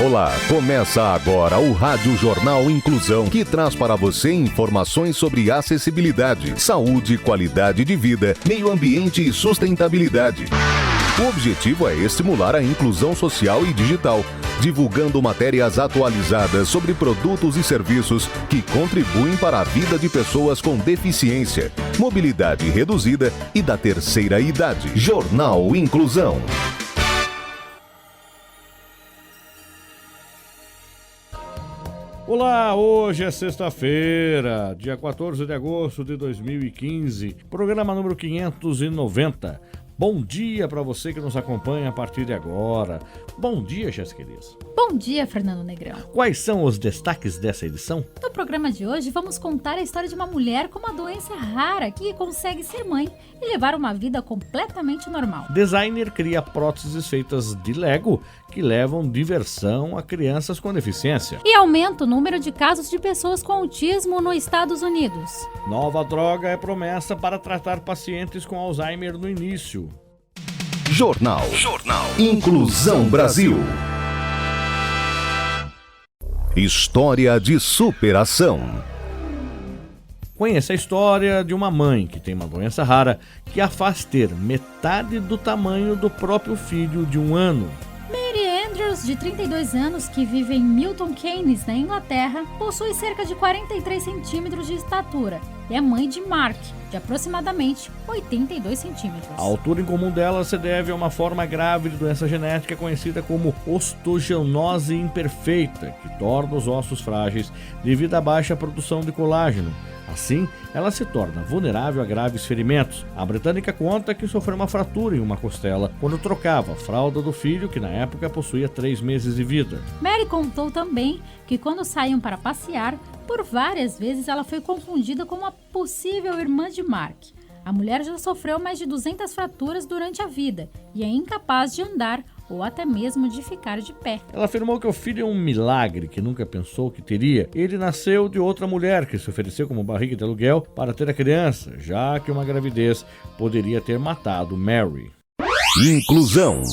Olá, começa agora o Rádio Jornal Inclusão, que traz para você informações sobre acessibilidade, saúde, qualidade de vida, meio ambiente e sustentabilidade. O objetivo é estimular a inclusão social e digital, divulgando matérias atualizadas sobre produtos e serviços que contribuem para a vida de pessoas com deficiência, mobilidade reduzida e da terceira idade. Jornal Inclusão. Olá, hoje é sexta-feira, dia 14 de agosto de 2015, programa número 590. Bom dia para você que nos acompanha a partir de agora. Bom dia, Jéssica Elias. Bom dia, Fernando Negrão. Quais são os destaques dessa edição? No programa de hoje, vamos contar a história de uma mulher com uma doença rara que consegue ser mãe e levar uma vida completamente normal. Designer cria próteses feitas de Lego que levam diversão a crianças com deficiência. E aumenta o número de casos de pessoas com autismo nos Estados Unidos. Nova droga é promessa para tratar pacientes com Alzheimer no início. Jornal Inclusão Brasil. História de superação. Conheça a história de uma mãe que tem uma doença rara que a faz ter metade do tamanho do próprio filho de 1 ano. Mary Andrews, de 32 anos, que vive em Milton Keynes, na Inglaterra, possui cerca de 43 centímetros de estatura e é mãe de Mark, de aproximadamente 82 centímetros. A altura incomum dela se deve a uma forma grave de doença genética conhecida como osteogenose imperfeita, que torna os ossos frágeis devido à baixa produção de colágeno. Assim, ela se torna vulnerável a graves ferimentos. A britânica conta que sofreu uma fratura em uma costela quando trocava a fralda do filho, que na época possuía 3 meses de vida. Mary contou também que quando saíam para passear, por várias vezes ela foi confundida com uma possível irmã de Mark. A mulher já sofreu mais de 200 fraturas durante a vida e é incapaz de andar ou até mesmo de ficar de pé. Ela afirmou que o filho é um milagre que nunca pensou que teria. Ele nasceu de outra mulher que se ofereceu como barriga de aluguel para ter a criança, já que uma gravidez poderia ter matado Mary. Inclusão.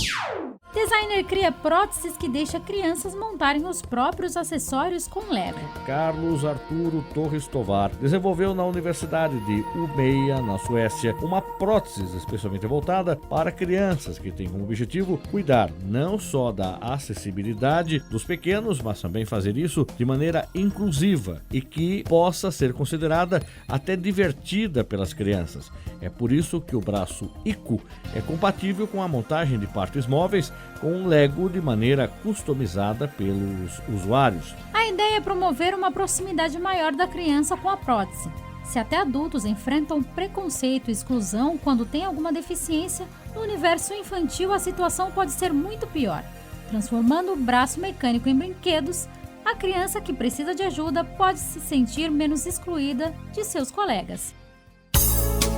Designer cria próteses que deixa crianças montarem os próprios acessórios com Lego. Carlos Arturo Torres Tovar desenvolveu na Universidade de Umeå, na Suécia, uma prótese especialmente voltada para crianças que tem como objetivo cuidar não só da acessibilidade dos pequenos, mas também fazer isso de maneira inclusiva e que possa ser considerada até divertida pelas crianças. É por isso que o braço ICO é compatível com a montagem de partes móveis com um Lego de maneira customizada pelos usuários. A ideia é promover uma proximidade maior da criança com a prótese. Se até adultos enfrentam preconceito e exclusão quando têm alguma deficiência, no universo infantil a situação pode ser muito pior. Transformando o braço mecânico em brinquedos, a criança que precisa de ajuda pode se sentir menos excluída de seus colegas.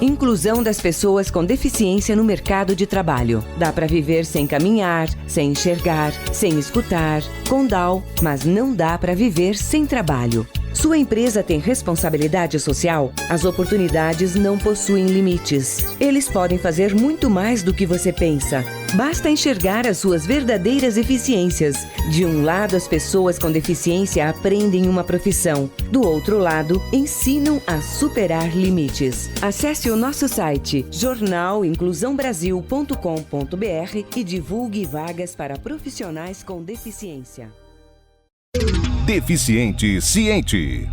Inclusão das pessoas com deficiência no mercado de trabalho. Dá para viver sem caminhar, sem enxergar, sem escutar, com DAO, mas não dá para viver sem trabalho. Sua empresa tem responsabilidade social? As oportunidades não possuem limites. Eles podem fazer muito mais do que você pensa. Basta enxergar as suas verdadeiras eficiências. De um lado, as pessoas com deficiência aprendem uma profissão. Do outro lado, ensinam a superar limites. Acesse o nosso site jornalinclusãobrasil.com.br e divulgue vagas para profissionais com deficiência. Deficiente Ciente.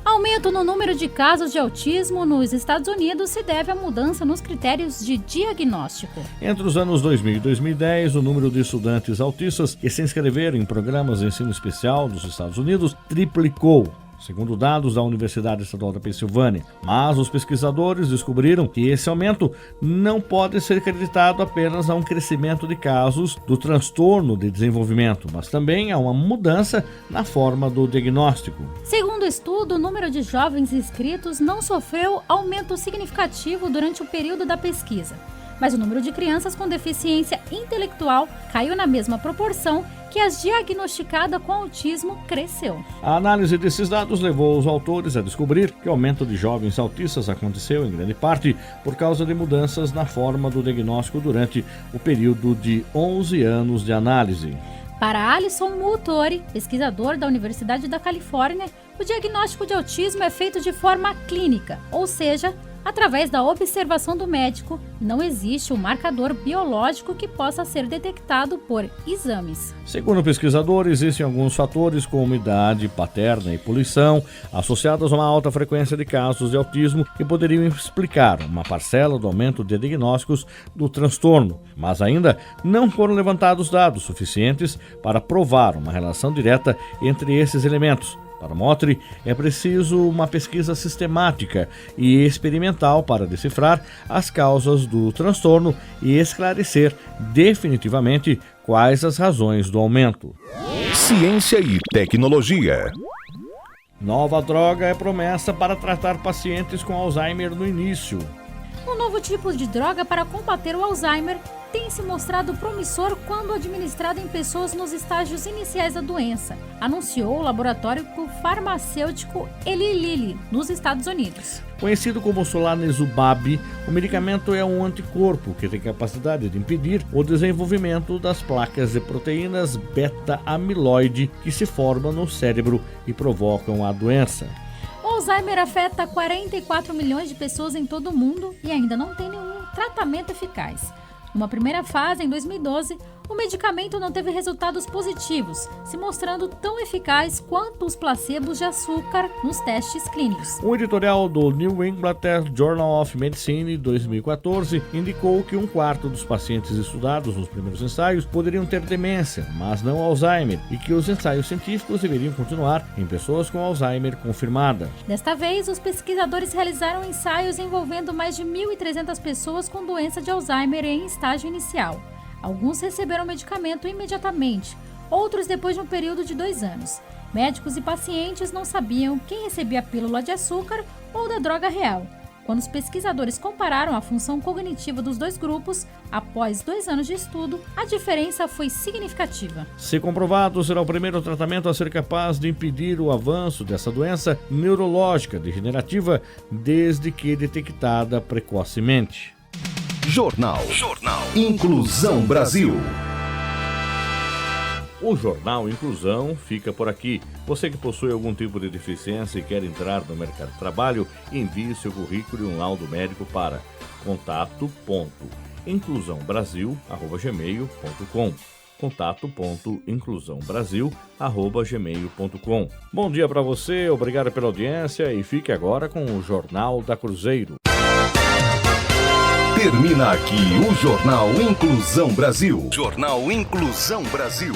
Aumento no número de casos de autismo nos Estados Unidos se deve à mudança nos critérios de diagnóstico. Entre os anos 2000 e 2010, o número de estudantes autistas que se inscreveram em programas de ensino especial dos Estados Unidos triplicou, segundo dados da Universidade Estadual da Pensilvânia. Mas os pesquisadores descobriram que esse aumento não pode ser acreditado apenas a um crescimento de casos do transtorno de desenvolvimento, mas também a uma mudança na forma do diagnóstico. Segundo o estudo, o número de jovens inscritos não sofreu aumento significativo durante o período da pesquisa, mas o número de crianças com deficiência intelectual caiu na mesma proporção que que as diagnosticadas com autismo cresceu. A análise desses dados levou os autores a descobrir que o aumento de jovens autistas aconteceu em grande parte por causa de mudanças na forma do diagnóstico durante o período de 11 anos de análise. Para Alisson Multori, pesquisador da Universidade da Califórnia, o diagnóstico de autismo é feito de forma clínica, ou seja, através da observação do médico, e não existe um marcador biológico que possa ser detectado por exames. Segundo o pesquisador, existem alguns fatores como idade paterna e poluição, associados a uma alta frequência de casos de autismo, que poderiam explicar uma parcela do aumento de diagnósticos do transtorno, mas ainda não foram levantados dados suficientes para provar uma relação direta entre esses elementos. Para Multori, é preciso uma pesquisa sistemática e experimental para decifrar as causas do transtorno e esclarecer definitivamente quais as razões do aumento. Ciência e tecnologia. Nova droga é promessa para tratar pacientes com Alzheimer no início. Um novo tipo de droga para combater o Alzheimer tem se mostrado promissor quando administrado em pessoas nos estágios iniciais da doença, anunciou o laboratório farmacêutico Eli Lilly, nos Estados Unidos. Conhecido como Solanezumab, o medicamento é um anticorpo que tem capacidade de impedir o desenvolvimento das placas de proteínas beta-amiloide que se formam no cérebro e provocam a doença. O Alzheimer afeta 44 milhões de pessoas em todo o mundo e ainda não tem nenhum tratamento eficaz. Numa primeira fase, em 2012, o medicamento não teve resultados positivos, se mostrando tão eficaz quanto os placebos de açúcar nos testes clínicos. O editorial do New England Journal of Medicine 2014 indicou que 1/4 dos pacientes estudados nos primeiros ensaios poderiam ter demência, mas não Alzheimer, e que os ensaios científicos deveriam continuar em pessoas com Alzheimer confirmada. Desta vez, os pesquisadores realizaram ensaios envolvendo mais de 1.300 pessoas com doença de Alzheimer em estágio inicial. Alguns receberam o medicamento imediatamente, outros depois de um período de 2 anos. Médicos e pacientes não sabiam quem recebia a pílula de açúcar ou da droga real. Quando os pesquisadores compararam a função cognitiva dos dois grupos, após 2 anos de estudo, a diferença foi significativa. Se comprovado, será o primeiro tratamento a ser capaz de impedir o avanço dessa doença neurológica degenerativa desde que detectada precocemente. Jornal Inclusão Brasil. O Jornal Inclusão fica por aqui. Você que possui algum tipo de deficiência e quer entrar no mercado de trabalho, envie seu currículo e um laudo médico para contato.inclusãobrasil@gmail.com contato.inclusãobrasil@gmail.com. Bom dia para você, obrigado pela audiência e fique agora com o Jornal da Cruzeiro. Termina aqui o Jornal Inclusão Brasil. Jornal Inclusão Brasil.